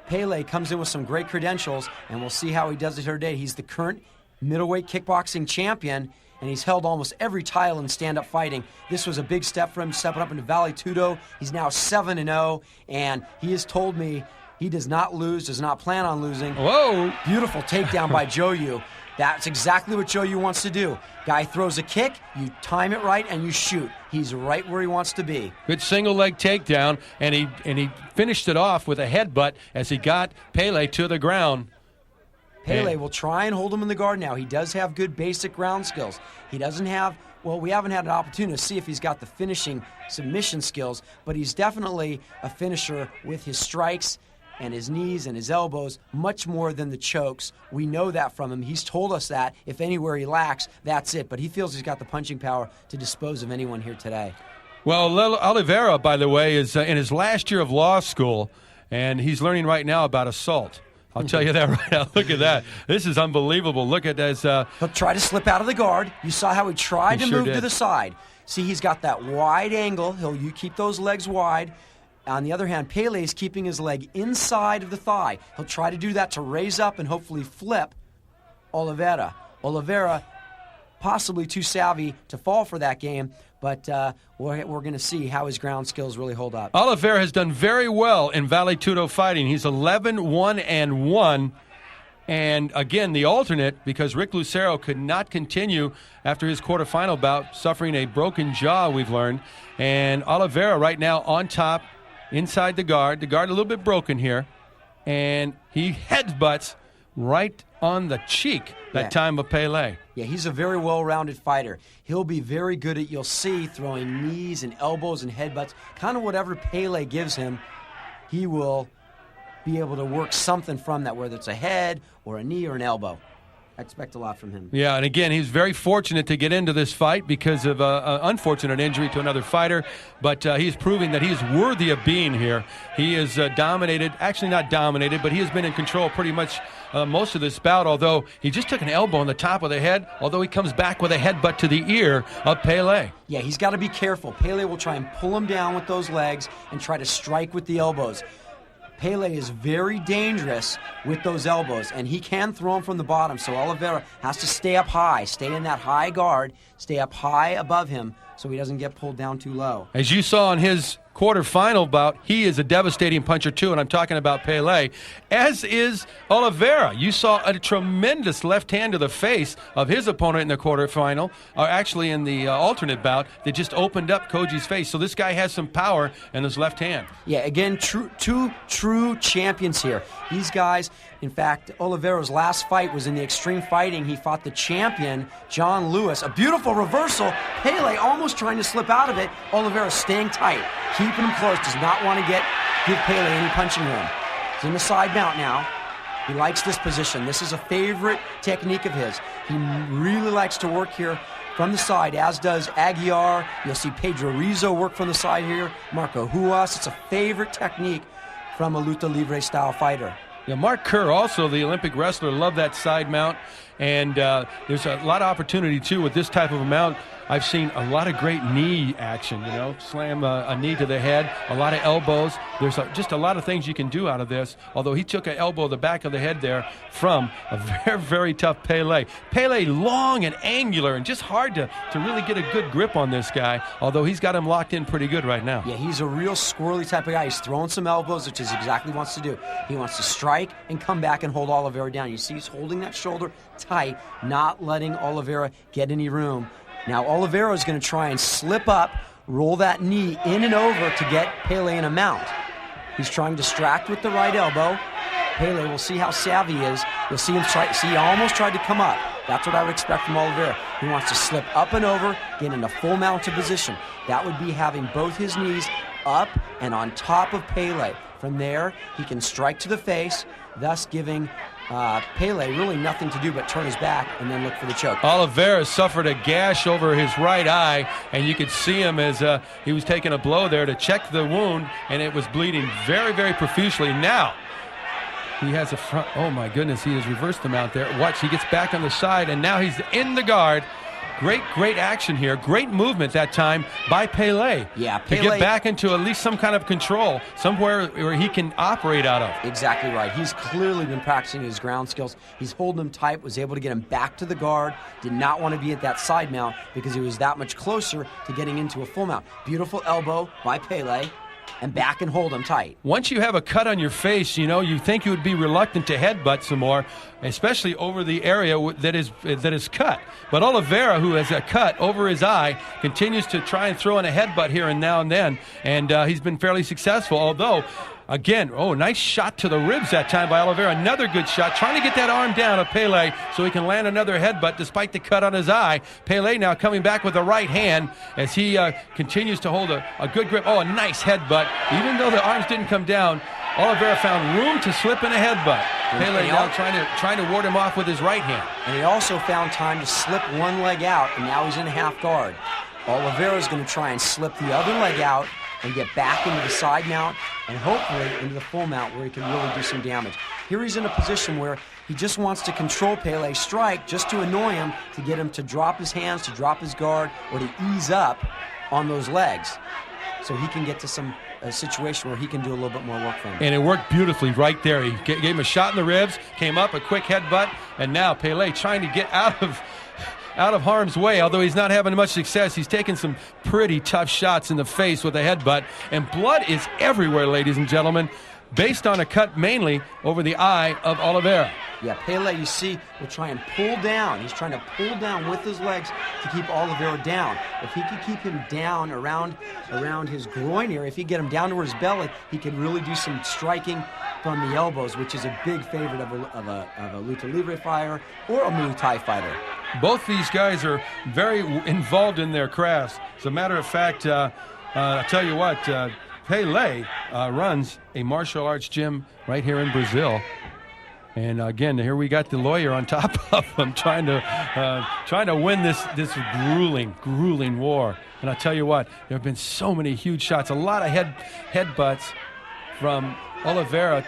Pele comes in with some great credentials, and we'll see how he does it here today. He's the current middleweight kickboxing champion, and he's held almost every title in stand-up fighting. This was a big step for him, stepping up into Vale Tudo. He's now 7-0, and he has told me he does not lose, does not plan on losing. Whoa! Beautiful takedown by johil. That's exactly what johil wants to do. Guy throws a kick, you time it right, and you shoot. He's right where he wants to be. Good single leg takedown, and he finished it off with a headbutt as he got Pele to the ground. Pele will try and hold him in the guard now. He does have good basic ground skills. He doesn't have, well, we haven't had an opportunity to see if he's got the finishing submission skills, but he's definitely a finisher with his strikes and his knees and his elbows, much more than the chokes. We know that from him. He's told us that. If anywhere he lacks, that's it. But he feels he's got the punching power to dispose of anyone here today. Well, Oliveira, by the way, is in his last year of law school, and he's learning right now about assault. I'll tell you that right now. Look at that. This is unbelievable. Look at this. He'll try to slip out of the guard. You saw how he tried to move to the side. See, he's got that wide angle. You keep those legs wide. On the other hand, Pele is keeping his leg inside of the thigh. He'll try to do that to raise up and hopefully flip Oliveira. Oliveira, possibly too savvy to fall for that game, but we're going to see how his ground skills really hold up. Oliveira has done very well in Vale Tudo fighting. He's 11-1-1. And again, the alternate, because Rick Lucero could not continue after his quarterfinal bout, suffering a broken jaw, we've learned. And Oliveira right now on top, inside the guard a little bit broken here, and he headbutts right on the cheek that time of Pele. Yeah, he's a very well-rounded fighter. He'll be very good at, you'll see, throwing knees and elbows and headbutts. Kind of whatever Pele gives him, he will be able to work something from that, whether it's a head or a knee or an elbow. I expect a lot from him. Yeah, and again, he's very fortunate to get into this fight because of an unfortunate injury to another fighter, but he's proving that he's worthy of being here. He is dominated, actually not dominated, but he has been in control pretty much most of this bout, although he just took an elbow on the top of the head, although he comes back with a headbutt to the ear of Pele. Yeah, he's got to be careful. Pele will try and pull him down with those legs and try to strike with the elbows. Pele is very dangerous with those elbows, and he can throw them from the bottom, so Oliveira has to stay up high, stay in that high guard, stay up high above him so he doesn't get pulled down too low. As you saw in his quarterfinal bout, he is a devastating puncher too, and I'm talking about Pele, as is Oliveira. You saw a tremendous left hand to the face of his opponent in the quarterfinal, or actually in the alternate bout, that just opened up Koji's face. So this guy has some power in his left hand. Yeah, again, two true champions here. These guys, in fact, Oliveira's last fight was in the extreme fighting. He fought the champion, John Lewis. A beautiful reversal. Pele almost trying to slip out of it. Oliveira staying tight, keeping him close, does not want to give Pele any punching room. He's in the side mount now. He likes this position. This is a favorite technique of his. He really likes to work here from the side, as does Aguiar. You'll see Pedro Rizzo work from the side here. Marco Huas. It's a favorite technique from a luta libre style fighter. Yeah, Mark Kerr, also the Olympic wrestler, loved that side mount. And there's a lot of opportunity, too, with this type of a mount. I've seen a lot of great knee action, slam a knee to the head, a lot of elbows. There's just a lot of things you can do out of this, although he took an elbow to the back of the head there from a very, very tough Pele. Pele long and angular and just hard to really get a good grip on this guy, although he's got him locked in pretty good right now. Yeah, he's a real squirrely type of guy. He's throwing some elbows, which is exactly what he wants to do. He wants to strike and come back and hold Oliveira down. You see he's holding that shoulder tight, not letting Oliveira get any room. Now Oliveira is going to try and slip up, roll that knee in and over to get Pele in a mount. He's trying to distract with the right elbow. Pele, we'll see how savvy he is. You'll see him he almost tried to come up. That's what I would expect from Oliveira. He wants to slip up and over, get in a full mounted position. That would be having both his knees up and on top of Pele. From there, he can strike to the face, thus giving Pele really nothing to do but turn his back and then look for the choke. Oliveira suffered a gash over his right eye, and you could see him as he was taking a blow there to check the wound, and it was bleeding very, very profusely. Now, he has a front. Oh, my goodness, he has reversed him out there. Watch, he gets back on the side, and now he's in the guard. Great action here. Great movement that time by Pele. Yeah, to get back into at least some kind of control, somewhere where he can operate out of. Exactly right. He's clearly been practicing his ground skills. He's holding him tight, was able to get him back to the guard, did not want to be at that side mount because he was that much closer to getting into a full mount. Beautiful elbow by Pele. And back and hold him tight. Once you have a cut on your face, you think you would be reluctant to headbutt some more, especially over the area that is cut. But Oliveira, who has a cut over his eye, continues to try and throw in a headbutt here and now and then, and he's been fairly successful, although again, nice shot to the ribs that time by Oliveira. Another good shot, trying to get that arm down of Pele so he can land another headbutt despite the cut on his eye. Pele now coming back with the right hand as he continues to hold a good grip. A nice headbutt. Even though the arms didn't come down, Oliveira found room to slip in a headbutt. Pele now trying to ward him off with his right hand. And he also found time to slip one leg out, and now he's in half guard. Oliveira's going to try and slip the other leg out and get back into the side mount and hopefully into the full mount where he can really do some damage. Here he's in a position where he just wants to control Pele's strike just to annoy him, to get him to drop his hands, to drop his guard, or to ease up on those legs so he can get to a situation where he can do a little bit more work for him. And it worked beautifully right there. He gave him a shot in the ribs, came up, a quick headbutt, and now Pele trying to get out of harm's way. Although he's not having much success, he's taking some pretty tough shots in the face with a headbutt, and blood is everywhere, ladies and gentlemen, based on a cut mainly over the eye of Oliveira. Yeah, Pele, you see, will try and pull down. He's trying to pull down with his legs to keep Oliveira down. If he could keep him down around his groin area, if he get him down to his belly, he could really do some striking from the elbows, which is a big favorite of a lucha libre fighter or a Muay Thai fighter. Both these guys are very involved in their crafts. As a matter of fact, I'll tell you what, Pele runs a martial arts gym right here in Brazil. And again, here we got the lawyer on top of him trying to win this grueling war. And I'll tell you what, there have been so many huge shots, a lot of headbutts from Oliveira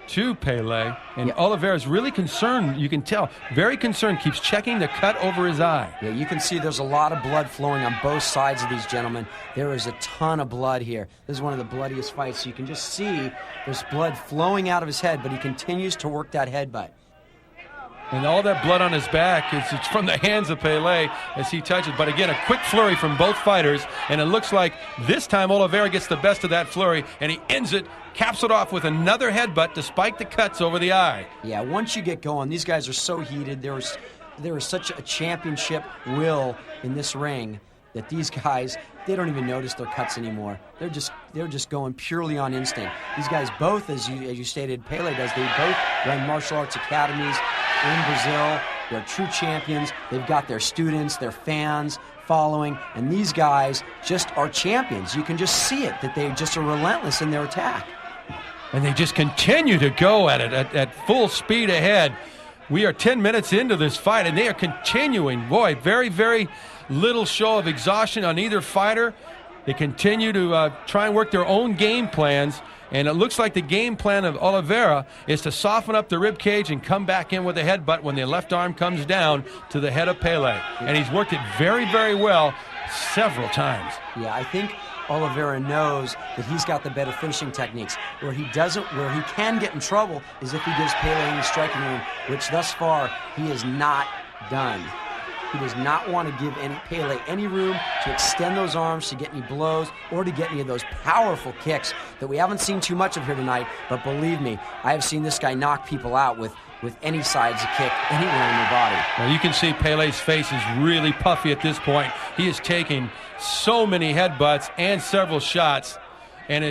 to Pele, and Oliveira's really concerned, you can tell, very concerned, keeps checking the cut over his eye. Yeah, you can see there's a lot of blood flowing on both sides of these gentlemen. There is a ton of blood here. This is one of the bloodiest fights. You can just see there's blood flowing out of his head, but he continues to work that headbutt. And all that blood on his back it's from the hands of Pele as he touches. But again, a quick flurry from both fighters, and it looks like this time Oliveira gets the best of that flurry, and he ends it, caps it off with another headbutt despite the cuts over the eye. Yeah, once you get going, these guys are so heated. There is such a championship will in this ring that these guys, they don't even notice their cuts anymore. They're just going purely on instinct. These guys both, as you stated, Pele does, they both run martial arts academies in Brazil. They're true champions. They've got their students, their fans following, and these guys just are champions. You can just see it, that they just are relentless in their attack. And they just continue to go at it at full speed ahead. We are 10 minutes into this fight, and they are continuing. Boy, very, very little show of exhaustion on either fighter. They continue to try and work their own game plans, and it looks like the game plan of Oliveira is to soften up the rib cage and come back in with a headbutt when the left arm comes down to the head of Pele. And he's worked it very, very well several times. Yeah, I think Oliveira knows that he's got the better finishing techniques. Where he can get in trouble is if he gives Pele any striking room, which thus far he has not done. He does not want to give Pele any room to extend those arms, to get any blows, or to get any of those powerful kicks that we haven't seen too much of here tonight. But believe me, I have seen this guy knock people out with any sides of kick anywhere in their body. Well, you can see Pele's face is really puffy at this point. He is taking so many headbutts and several shots. And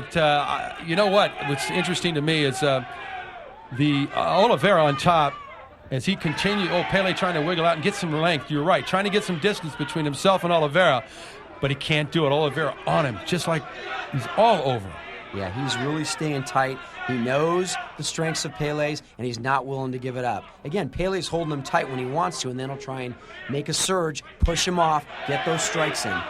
you know what? What's interesting to me is the Oliveira on top, as he continues, Pele trying to wiggle out and get some length. You're right, trying to get some distance between himself and Oliveira, but he can't do it. Oliveira on him, just like he's all over. Yeah, he's really staying tight. He knows the strengths of Pele's, and he's not willing to give it up. Again, Pele's holding him tight when he wants to, and then he'll try and make a surge, push him off, get those strikes in.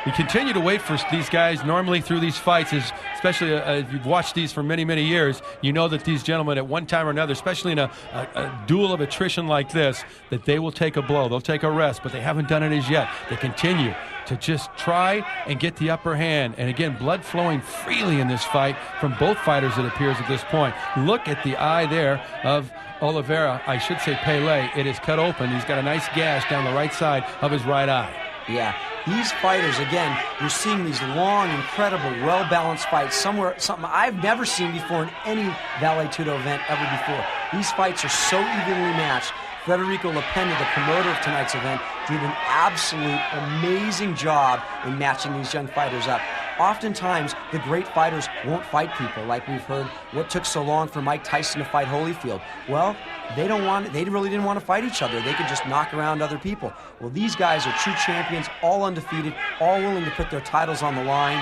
We continue to wait for these guys normally through these fights. As especially if you've watched these for many, many years, you know that these gentlemen at one time or another, especially in a duel of attrition like this, that they will take a blow. They'll take a rest, but they haven't done it as yet. They continue to just try and get the upper hand. And again, blood flowing freely in this fight from both fighters, it appears at this point. Look at the eye there of Oliveira. I should say Pele. It is cut open. He's got a nice gash down the right side of his right eye. Yeah, these fighters, again, you're seeing these long, incredible, well-balanced fights, something I've never seen before in any Vale Tudo event ever before. These fights are so evenly matched. Federico Lapenda, the promoter of tonight's event, did an absolute amazing job in matching these young fighters up. Oftentimes, the great fighters won't fight people, like we've heard. What took so long for Mike Tyson to fight Holyfield? Well, they really didn't want to fight each other. They could just knock around other people. Well, these guys are true champions, all undefeated, all willing to put their titles on the line.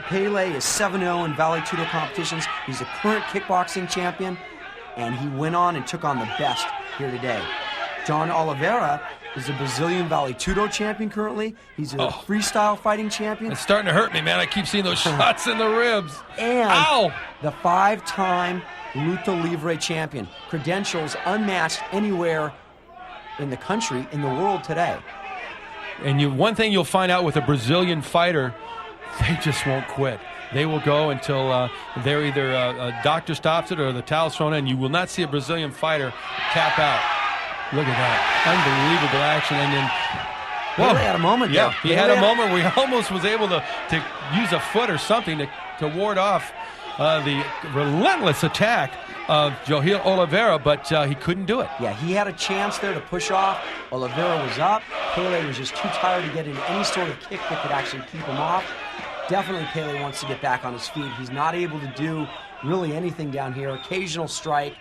Pele is 7-0 in Vale Tudo competitions. He's a current kickboxing champion, and he went on and took on the best here today. John Oliveira is a Brazilian Vale Tudo champion currently. He's a freestyle fighting champion. It's starting to hurt me, man. I keep seeing those shots in the ribs. And the 5-time Luta Livre champion. Credentials unmatched anywhere in the country, in the world today. And one thing you'll find out with a Brazilian fighter, they just won't quit. They will go until they're either a doctor stops it or the towel's thrown in. You will not see a Brazilian fighter tap out. Look at that. Unbelievable action. And then, well, he had a moment there. Yeah, he had a moment where he almost was able to use a foot or something to ward off the relentless attack of Johil Oliveira, but he couldn't do it. Yeah, he had a chance there to push off. Oliveira was up. Pele was just too tired to get into any sort of kick that could actually keep him off. Definitely Pele wants to get back on his feet. He's not able to do really anything down here. Occasional strike,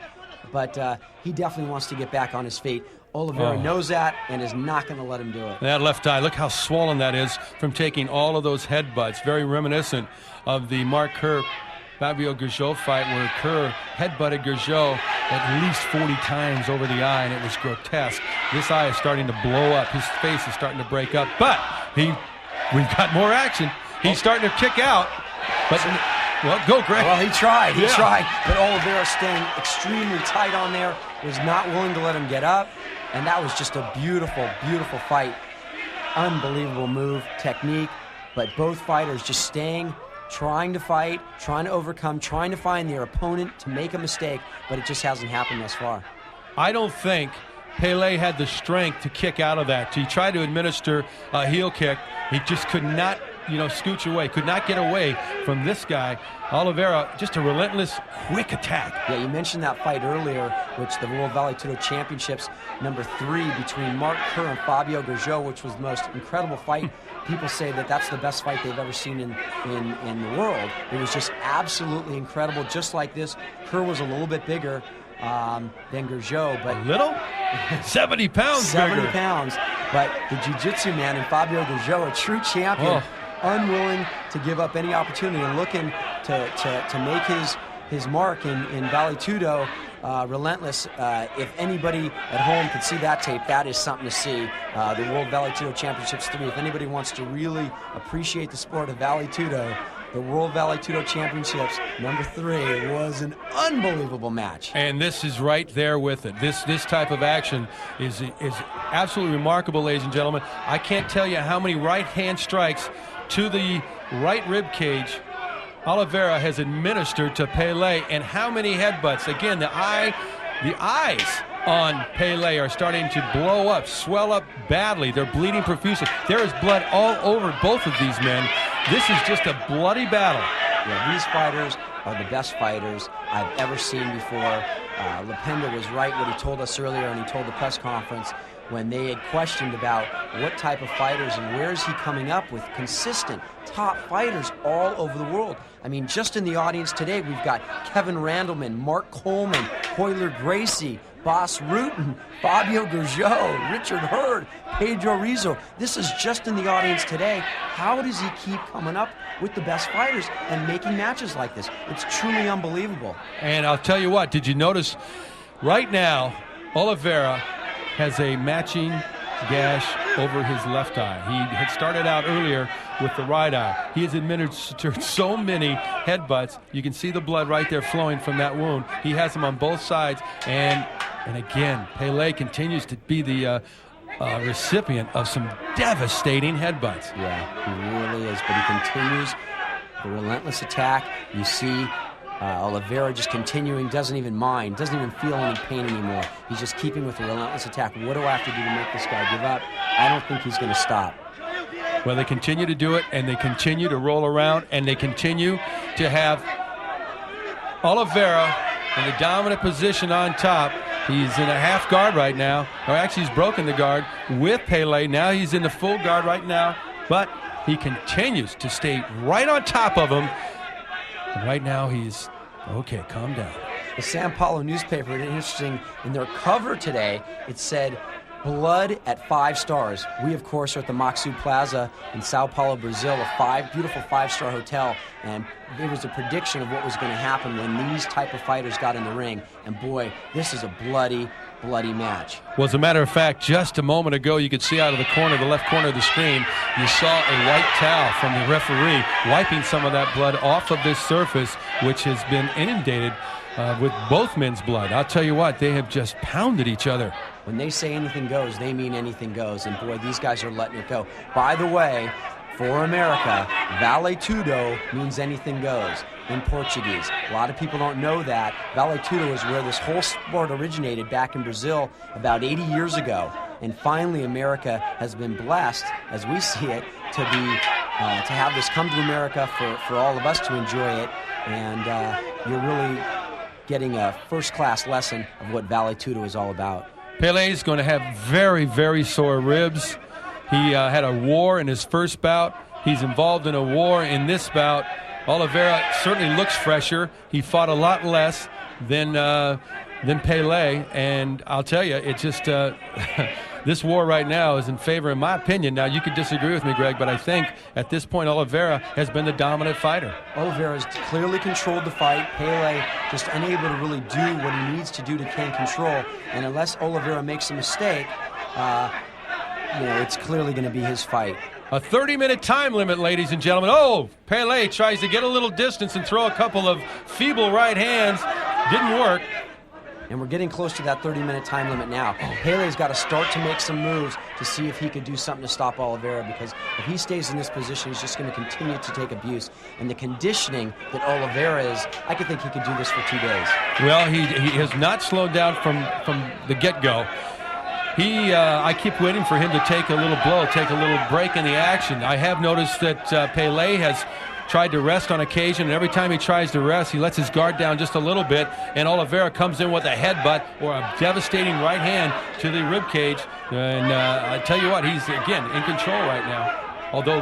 but he definitely wants to get back on his feet. Oliveira knows that and is not going to let him do it. That left eye, look how swollen that is from taking all of those headbutts. Very reminiscent of the Mark Kerr Fabio Gurgel fight where Kerr headbutted Gurgel at least 40 times over the eye, and it was grotesque. This eye is starting to blow up. His face is starting to break up, but we've got more action. He's starting to kick out, but well, go, Greg. Well, he tried, but Oliveira staying extremely tight on there, was not willing to let him get up, and that was just a beautiful, beautiful fight. Unbelievable move, technique, but both fighters just staying, trying to fight, trying to overcome, trying to find their opponent to make a mistake, but it just hasn't happened thus far. I don't think Pele had the strength to kick out of that. He tried to administer a heel kick. He just could not, scooch away, could not get away from this guy. Oliveira, just a relentless, quick attack. Yeah, you mentioned that fight earlier, which the World Vale Tudo Championships #3 between Mark Kerr and Fabio Gurgel, which was the most incredible fight. People say that that's the best fight they've ever seen in the world. It was just absolutely incredible, just like this. Kerr was a little bit bigger than Gurgel, but a little? 70 pounds 70 bigger. pounds, but the jiu-jitsu man in Fabio Gurgel, a true champion, unwilling to give up any opportunity and looking to make his mark in Vale Tudo, relentless. If anybody at home could see that tape, that is something to see. The World Vale Tudo Championships 3. If anybody wants to really appreciate the sport of Vale Tudo, the World Vale Tudo Championships #3 was an unbelievable match. And this is right there with it. This type of action is absolutely remarkable, ladies and gentlemen. I can't tell you how many right hand strikes to the right rib cage Oliveira has administered to Pele, and how many headbutts. Again, the eyes on Pele are starting to blow up, swell up badly. They're bleeding profusely. There is blood all over both of these men. This is just a bloody battle. Yeah, these fighters are the best fighters I've ever seen before. Lapenda was right what he told us earlier, and he told the press conference when they had questioned about what type of fighters and where is he coming up with consistent top fighters all over the world. I mean, just in the audience today, we've got Kevin Randleman, Mark Coleman, Hoyler Gracie, Bas Rutten, Fabio Gurgel, Richard Hurd, Pedro Rizzo. This is just in the audience today. How does he keep coming up with the best fighters and making matches like this? It's truly unbelievable. And I'll tell you what, did you notice right now Oliveira has a matching gash over his left eye. He had started out earlier with the right eye. He has administered so many headbutts. You can see the blood right there flowing from that wound. He has them on both sides. And again, Pele continues to be the recipient of some devastating headbutts. Yeah, he really is. But he continues the relentless attack. You see Oliveira just continuing, doesn't even mind, doesn't even feel any pain anymore. He's just keeping with the relentless attack. What do I have to do to make this guy give up? I don't think he's going to stop. Well, they continue to do it, and they continue to roll around, and they continue to have Oliveira in the dominant position on top. He's in a half guard right now. Or actually, he's broken the guard with Pele. Now he's in the full guard right now, but he continues to stay right on top of him. And right now he's, okay, calm down. The São Paulo newspaper, interesting, in their cover today, it said, blood at 5 stars. We, of course, are at the Maxu Plaza in Sao Paulo, Brazil, a beautiful 5-star hotel, and there was a prediction of what was going to happen when these type of fighters got in the ring, and boy, this is a bloody match. Well, as a matter of fact, just a moment ago, you could see out of the corner, the left corner of the screen, you saw a white towel from the referee wiping some of that blood off of this surface, which has been inundated with both men's blood. I'll tell you what, they have just pounded each other. When they say anything goes, they mean anything goes, and boy, these guys are letting it go. By the way, for America, vale tudo means anything goes in Portuguese. A lot of people don't know that. Vale tudo is where this whole sport originated back in Brazil about 80 years ago. And finally, America has been blessed, as we see it, to have this come to America for all of us to enjoy it. And you're really getting a first-class lesson of what vale tudo is all about. Pele's going to have very, very sore ribs. He had a war in his first bout. He's involved in a war in this bout. Oliveira certainly looks fresher. He fought a lot less than Pele, and I'll tell you, it just this war right now is in favor, in my opinion. Now, you could disagree with me, Greg, but I think at this point Oliveira has been the dominant fighter. Oliveira has clearly controlled the fight. Pele just unable to really do what he needs to do to gain control, and unless Oliveira makes a mistake, it's clearly going to be his fight. A 30-minute time limit, ladies and gentlemen. Oh, Pele tries to get a little distance and throw a couple of feeble right hands. Didn't work. And we're getting close to that 30-minute time limit now. Pele's got to start to make some moves to see if he could do something to stop Oliveira, because if he stays in this position, he's just going to continue to take abuse. And the conditioning that Oliveira is, I could think he could do this for 2 days. Well, he has not slowed down from the get-go. I keep waiting for him to take a little blow, take a little break in the action. I have noticed that Pele has tried to rest on occasion, and every time he tries to rest, he lets his guard down just a little bit, and Oliveira comes in with a headbutt or a devastating right hand to the rib cage. And I tell you what, he's, again, in control right now. Although,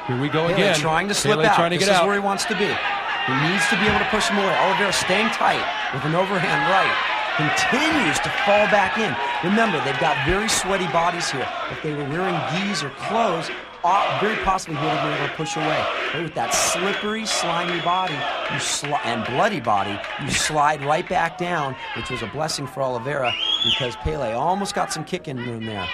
here we go again. Pele trying to slip out. Trying to this get is out. Where he wants to be. He needs to be able to push him away. Oliveira staying tight with an overhand right. Continues to fall back in. Remember, they've got very sweaty bodies here. If they were wearing gis or clothes, very possibly he would have been able to push away. But with that slippery, slimy body and bloody body, you slide right back down, which was a blessing for Oliveira because Pele almost got some kicking room there.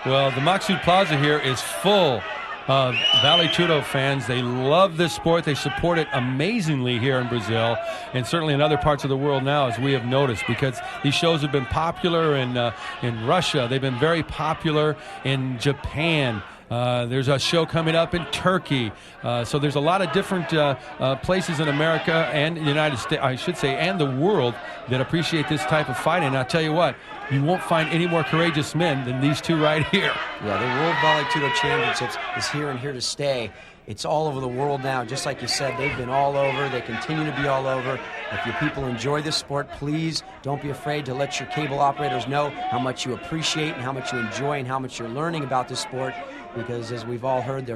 Well, the Maxu Plaza here is full of Vale Tudo fans. They love this sport. They support it amazingly here in Brazil, and certainly in other parts of the world now, as we have noticed, because these shows have been popular in Russia. They've been very popular in Japan. There's a show coming up in Turkey. So there's a lot of different places in America and the United States, I should say, and the world that appreciate this type of fighting. And I'll tell you what, you won't find any more courageous men than these two right here. Yeah, the World Vale Tudo Championships is here and here to stay. It's all over the world now. Just like you said, they've been all over. They continue to be all over. If you people enjoy this sport, please don't be afraid to let your cable operators know how much you appreciate and how much you enjoy and how much you're learning about this sport. Because as we've all heard,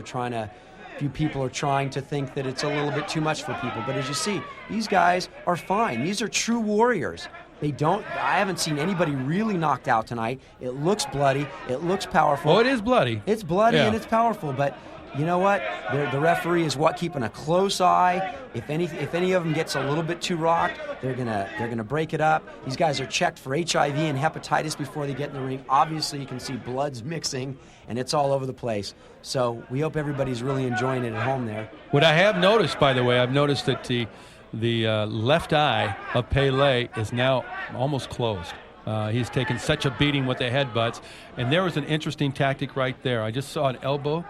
few people are trying to think that it's a little bit too much for people. But as you see, these guys are fine. These are true warriors. I haven't seen anybody really knocked out tonight. It looks bloody. It looks powerful. Oh, it is bloody. It's bloody and it's powerful, but you know what? The referee is keeping a close eye. If any of them gets a little bit too rocked, they're gonna break it up. These guys are checked for HIV and hepatitis before they get in the ring. Obviously, you can see blood's mixing, and it's all over the place. So we hope everybody's really enjoying it at home there. What I have noticed, by the way, I've noticed that the left eye of Pele is now almost closed. He's taken such a beating with the headbutts, and there was an interesting tactic right there. I just saw an elbow,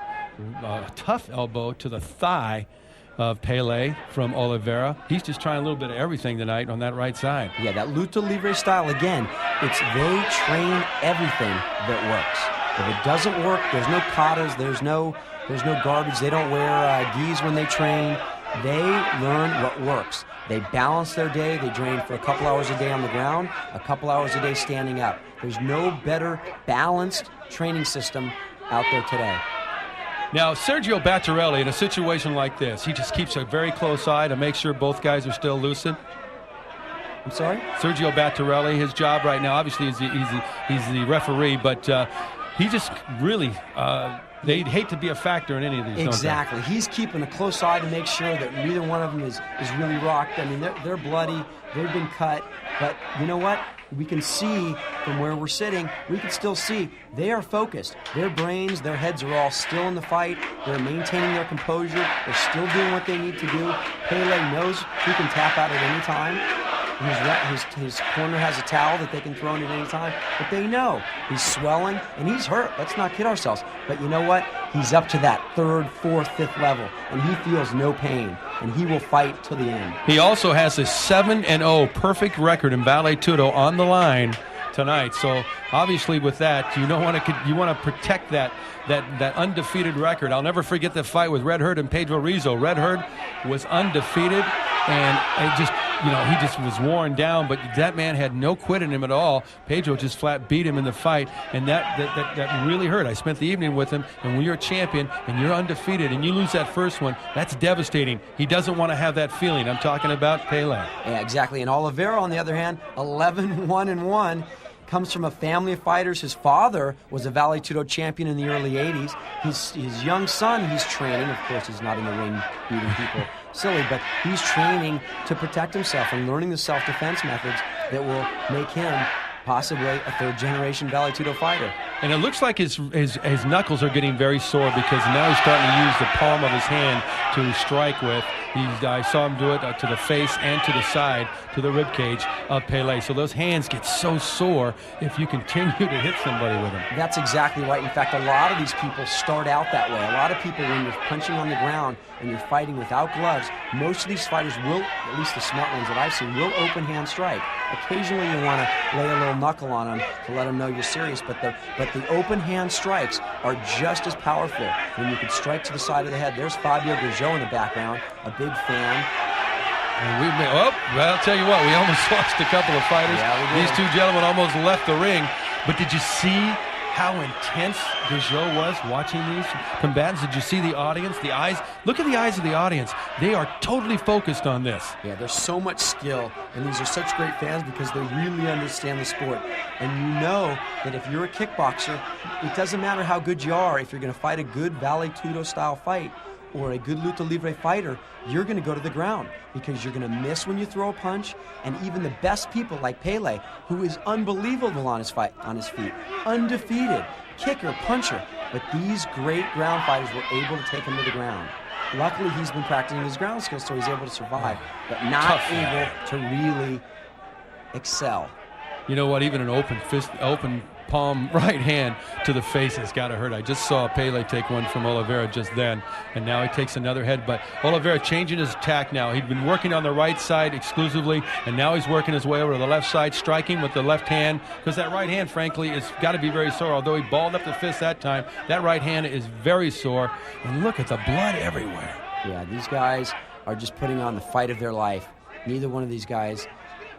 a tough elbow to the thigh of Pele from Oliveira. He's just trying a little bit of everything tonight on that right side. Yeah, that luta libre style, again, they train everything that works. If it doesn't work, there's no katas, there's no garbage. They don't wear gis when they train. They learn what works. They balance their day. They train for a couple hours a day on the ground, a couple hours a day standing up. There's no better balanced training system out there today. Now, Sergio Battarelli, in a situation like this, he just keeps a very close eye to make sure both guys are still lucid. I'm sorry? Sergio Battarelli, his job right now, obviously, he's the referee, but he just really... they'd hate to be a factor in any of these. Exactly. He's keeping a close eye to make sure that neither one of them is really rocked. I mean, they're bloody. They've been cut. But you know what? We can see from where we're sitting, we can still see they are focused. Their brains, their heads are all still in the fight. They're maintaining their composure. They're still doing what they need to do. Pele knows he can tap out at any time. His corner has a towel that they can throw in at any time, but they know he's swelling and he's hurt. Let's not kid ourselves. But you know what? He's up to that 3rd, 4th, 5th level, and he feels no pain, and he will fight till the end. He also has a 7-0 perfect record in Vale Tudo on the line tonight. So obviously, with that, you want to protect that undefeated record. I'll never forget the fight with Red Herd and Pedro Rizzo. Red Herd was undefeated, and he just was worn down, but that man had no quit in him at all. Pedro just flat beat him in the fight, and that really hurt. I spent the evening with him, and when you're a champion and you're undefeated and you lose that first one, that's devastating. He doesn't want to have that feeling. I'm talking about Pele. Yeah, exactly. And Oliveira, on the other hand, 11-1-1. Comes from a family of fighters. His father was a Vale Tudo champion in the early 80s. His young son, he's training. Of course, he's not in the ring beating people silly, but he's training to protect himself and learning the self-defense methods that will make him possibly a 3rd-generation Vale Tudo fighter. And it looks like his knuckles are getting very sore because now he's starting to use the palm of his hand to strike with. I saw him do it to the face and to the side, to the rib cage of Pele. So those hands get so sore if you continue to hit somebody with them. That's exactly right. In fact, a lot of these people start out that way. A lot of people, when you're punching on the ground and you're fighting without gloves, most of these fighters will, at least the smart ones that I've seen, will open hand strike. Occasionally you want to lay a little knuckle on them to let them know you're serious, but the open hand strikes are just as powerful when you can strike to the side of the head. There's Fabio Gurgel in the background, a big fan. And I'll tell you what, we almost lost a couple of fighters. Yeah, these two gentlemen almost left the ring. But did you see how intense Gurgel was watching these combatants? Did you see the audience, the eyes? Look at the eyes of the audience. They are totally focused on this. Yeah, there's so much skill, and these are such great fans because they really understand the sport. And you know that if you're a kickboxer, it doesn't matter how good you are. If you're going to fight a good Vale Tudo style fight or a good luta libre fighter, you're going to go to the ground because you're going to miss when you throw a punch. And even the best people like Pele, who is unbelievable on his feet, undefeated, kicker, puncher. But these great ground fighters were able to take him to the ground. Luckily, he's been practicing his ground skills, so he's able to survive, but not able to really excel. You know what? Even an open palm right hand to the face has got to hurt. I just saw Pele take one from Oliveira just then, and now he takes another headbutt. Oliveira changing his attack now. He'd been working on the right side exclusively, and now he's working his way over to the left side, striking with the left hand, because that right hand, frankly, has got to be very sore. Although he balled up the fist that time, that right hand is very sore. And look at the blood everywhere. Yeah, these guys are just putting on the fight of their life. Neither one of these guys,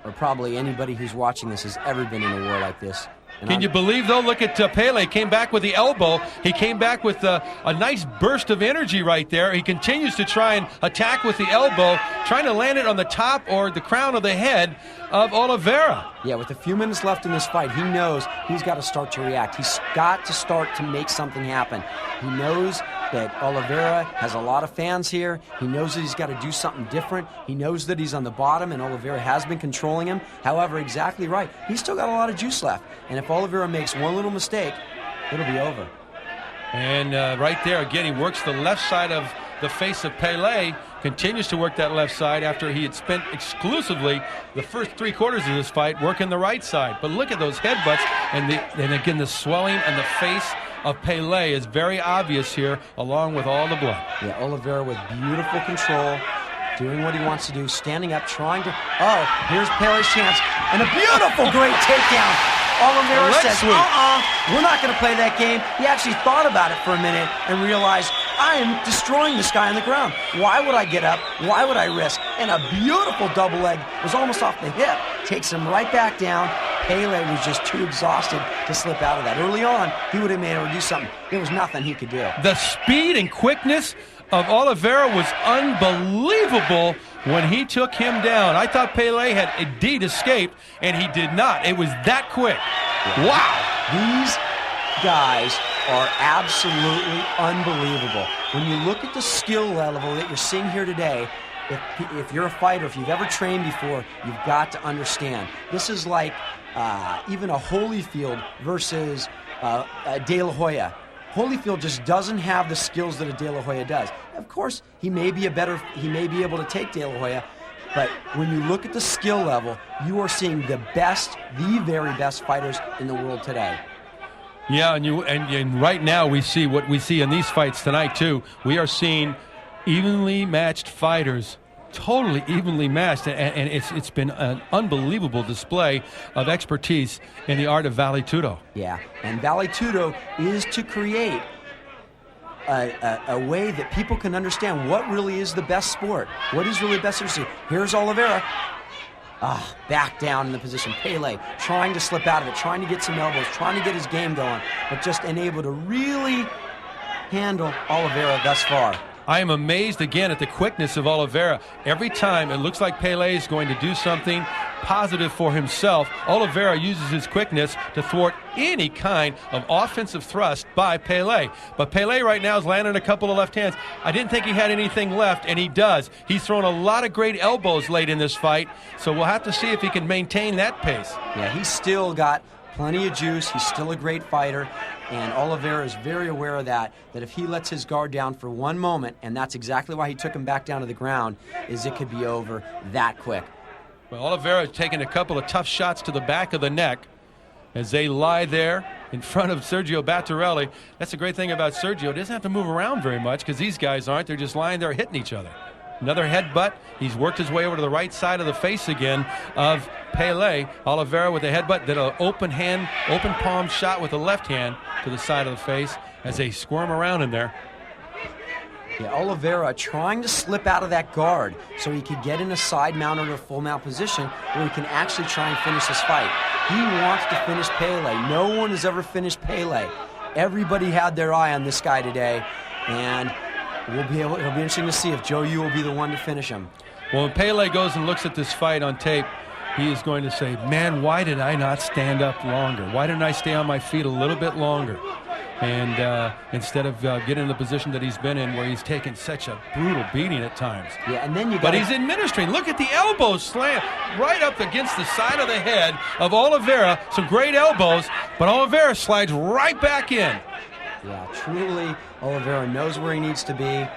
or probably anybody who's watching this, has ever been in a war like this. Can you believe, though? Look at Pele. Came back with the elbow. He came back with a nice burst of energy right there. He continues to try and attack with the elbow, trying to land it on the top or the crown of the head of Oliveira. Yeah, with a few minutes left in this fight, he knows he's got to start to react. He's got to start to make something happen. He knows that Oliveira has a lot of fans here. He knows that he's got to do something different. He knows that he's on the bottom, and Oliveira has been controlling him. However, exactly right. He's still got a lot of juice left. And if Oliveira makes one little mistake, it'll be over. And right there, again, he works the left side of the face of Pele, continues to work that left side after he had spent exclusively the first 3/4 of this fight working the right side. But look at those headbutts, and again, the swelling and the face of Pele is very obvious here, along with all the blood. Yeah, Oliveira with beautiful control, doing what he wants to do, standing up, trying to... Oh, here's Pele's chance, and a beautiful, great takedown. Oliveira says, we're not going to play that game. He actually thought about it for a minute and realized, I am destroying this guy on the ground. Why would I get up? Why would I risk? And a beautiful double leg was almost off the hip. Takes him right back down. Pele was just too exhausted to slip out of that. Early on, he would have been able to do something. There was nothing he could do. The speed and quickness of Oliveira was unbelievable when he took him down. I thought Pele had indeed escaped, and he did not. It was that quick. Yeah. Wow. These guys are absolutely unbelievable. When you look at the skill level that you're seeing here today, if you're a fighter, if you've ever trained before, you've got to understand. This is like even a Holyfield versus De La Hoya. Holyfield just doesn't have the skills that a De La Hoya does. Of course, he may be able to take De La Hoya, but when you look at the skill level, you are seeing the very best fighters in the world today. Yeah, and right now we see what we see in these fights tonight too. We are seeing evenly matched fighters, totally evenly matched, and it's been an unbelievable display of expertise in the art of Vale Tudo. Yeah, and Vale Tudo is to create a way that people can understand what really is the best sport, what is really best to see. Here's Oliveira. Back down in the position. Pele trying to slip out of it, trying to get some elbows, trying to get his game going, but just unable to really handle Oliveira thus far. I am amazed again at the quickness of Oliveira. Every time it looks like Pele is going to do something positive for himself, Oliveira uses his quickness to thwart any kind of offensive thrust by Pele. But Pele right now is landing a couple of left hands. I didn't think he had anything left, and he does. He's thrown a lot of great elbows late in this fight, so we'll have to see if he can maintain that pace. Yeah, he's still got plenty of juice. He's still a great fighter. And Oliveira is very aware of that if he lets his guard down for one moment, and that's exactly why he took him back down to the ground, is it could be over that quick. Well, Oliveira has taken a couple of tough shots to the back of the neck as they lie there in front of Sergio Battarelli. That's the great thing about Sergio. He doesn't have to move around very much because these guys aren't. They're just lying there hitting each other. Another headbutt. He's worked his way over to the right side of the face again of Pele. Oliveira with a headbutt, then an open palm shot with the left hand to the side of the face as they squirm around in there. Yeah, Oliveira trying to slip out of that guard so he could get in a side mount or a full mount position where he can actually try and finish this fight. He wants to finish Pele. No one has ever finished Pele. Everybody had their eye on this guy today, and it'll be interesting to see if johil will be the one to finish him. Well, when Pele goes and looks at this fight on tape, he is going to say, man, why did I not stand up longer? Why didn't I stay on my feet a little bit longer? And instead of getting in the position that he's been in where he's taken such a brutal beating at times. Yeah, and then But he's administering. Look at the elbow slam right up against the side of the head of Oliveira. Some great elbows, but Oliveira slides right back in. Yeah, truly, Oliveira knows where he needs to be.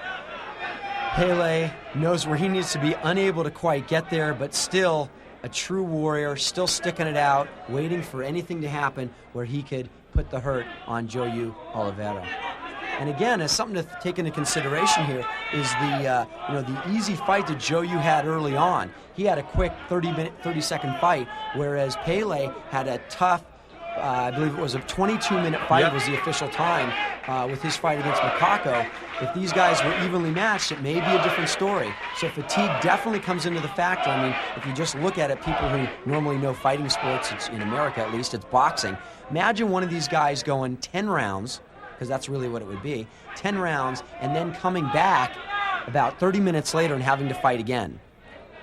Pele knows where he needs to be, unable to quite get there, but still a true warrior, still sticking it out, waiting for anything to happen where he could put the hurt on johil Oliveira. And again, as something to take into consideration here is the easy fight that johil had early on. He had a quick 30-second fight, whereas Pele had a tough, I believe it was a 22-minute fight was the official time with his fight against Makako. If these guys were evenly matched, it may be a different story. So fatigue definitely comes into the factor. I mean, if you just look at it, people who normally know fighting sports, it's, in America at least, it's boxing. Imagine one of these guys going 10 rounds, because that's really what it would be, 10 rounds, and then coming back about 30 minutes later and having to fight again.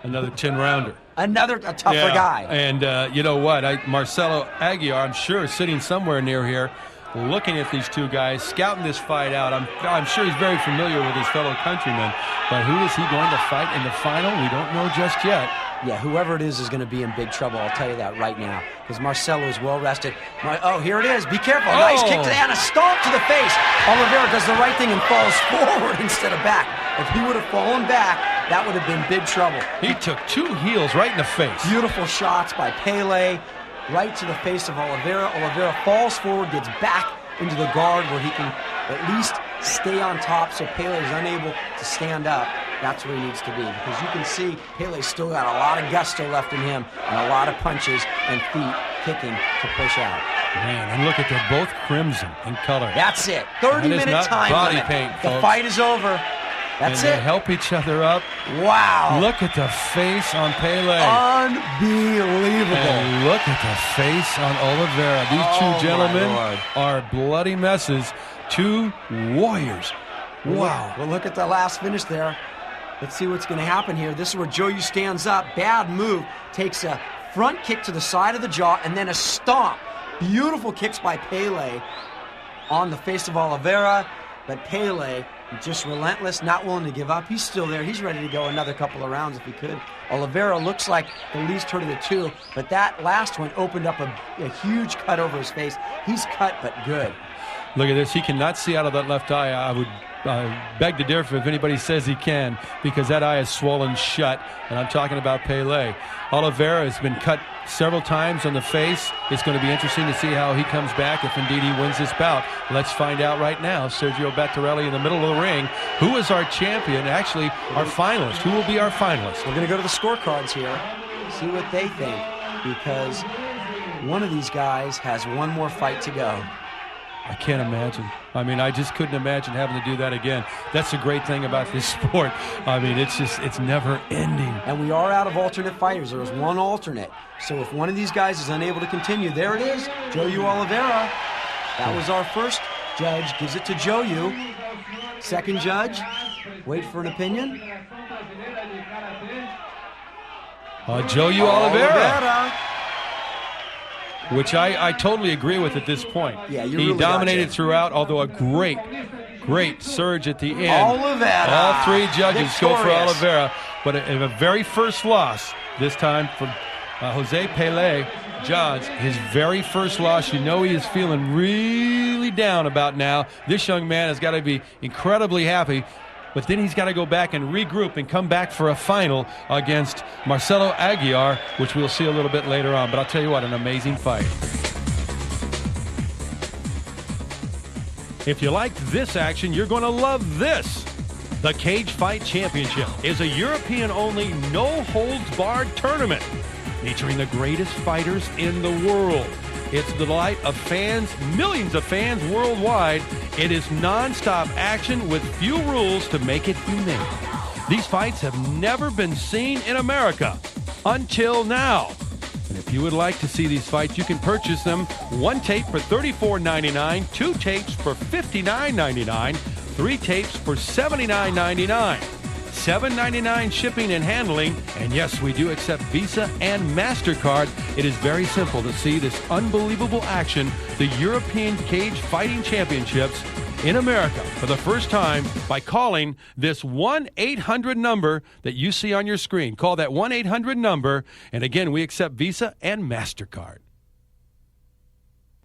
Another 10-rounder. Another a tougher guy. And you know what? Marcelo Aguiar, I'm sure, is sitting somewhere near here, looking at these two guys, scouting this fight out. I'm sure he's very familiar with his fellow countrymen. But who is he going to fight in the final? We don't know just yet. Yeah, whoever it is going to be in big trouble. I'll tell you that right now. Because Marcelo is well rested. Here it is. Be careful. Oh. Nice kick to the and a stomp to the face. Oliveira does the right thing and falls forward instead of back. If he would have fallen back, that would have been big trouble. He took 2 heels right in the face. Beautiful shots by Pele, right to the face of Oliveira. Oliveira falls forward, gets back into the guard where he can at least stay on top so Pele is unable to stand up. That's where he needs to be, because you can see Pele's still got a lot of gusto left in him and a lot of punches and feet kicking to push out. Man, and look at they're both crimson in color. That's it. 30-minute time body limit. paint, the folks. fight is over. That's and it. They help each other up. Wow. Look at the face on Pele. Unbelievable. And look at the face on Oliveira. These two gentlemen are bloody messes. 2 warriors. Wow. Well, look at the last finish there. Let's see what's going to happen here. This is where Johil stands up. Bad move. Takes a front kick to the side of the jaw and then a stomp. Beautiful kicks by Pele on the face of Oliveira. But Pele, just relentless, not willing to give up. He's still there. He's ready to go another couple of rounds if he could. Oliveira looks like the least hurt of the two, but that last one opened up a huge cut over his face. He's cut, but good. Look at this. He cannot see out of that left eye. I would beg to differ if anybody says he can, because that eye is swollen shut, and I'm talking about Pele. Oliveira has been cut several times on the face. It's going to be interesting to see how he comes back if indeed he wins this bout. Let's find out right now. Sergio Battarelli in the middle of the ring. Who is our champion? Actually, our finalist. Who will be our finalist? We're going to go to the scorecards here, see what they think, because one of these guys has one more fight to go. I can't imagine. I mean, I just couldn't imagine having to do that again. That's the great thing about this sport. I mean, it's never ending. And we are out of alternate fighters. There was one alternate. So if one of these guys is unable to continue, there it is, Johil Oliveira. That was our first judge. Gives it to Johil. Second judge, wait for an opinion. Johil Oliveira. Which I totally agree with at this point. Yeah, you he really dominated throughout, although a great surge at the end. Oliveira. All 3 judges go for Victorious. Oliveira. But in a very first loss, this time from Jose Pele, Johns, his very first loss. You know he is feeling really down about now. This young man has got to be incredibly happy. But then he's got to go back and regroup and come back for a final against Marcelo Aguiar, which we'll see a little bit later on. But I'll tell you what, an amazing fight. If you like this action, you're going to love this. The Cage Fight Championship is a European-only, no-holds-barred tournament featuring the greatest fighters in the world. It's the delight of fans, millions of fans worldwide. It is non-stop action with few rules to make it unique. These fights have never been seen in America until now. And if you would like to see these fights, you can purchase them. 1 tape for $34.99, 2 tapes for $59.99, 3 tapes for $79.99. $7.99 shipping and handling, and yes, we do accept Visa and MasterCard. It is very simple to see this unbelievable action, the European Cage Fighting Championships in America for the first time by calling this 1-800 number that you see on your screen. Call that 1-800 number, and again, we accept Visa and MasterCard.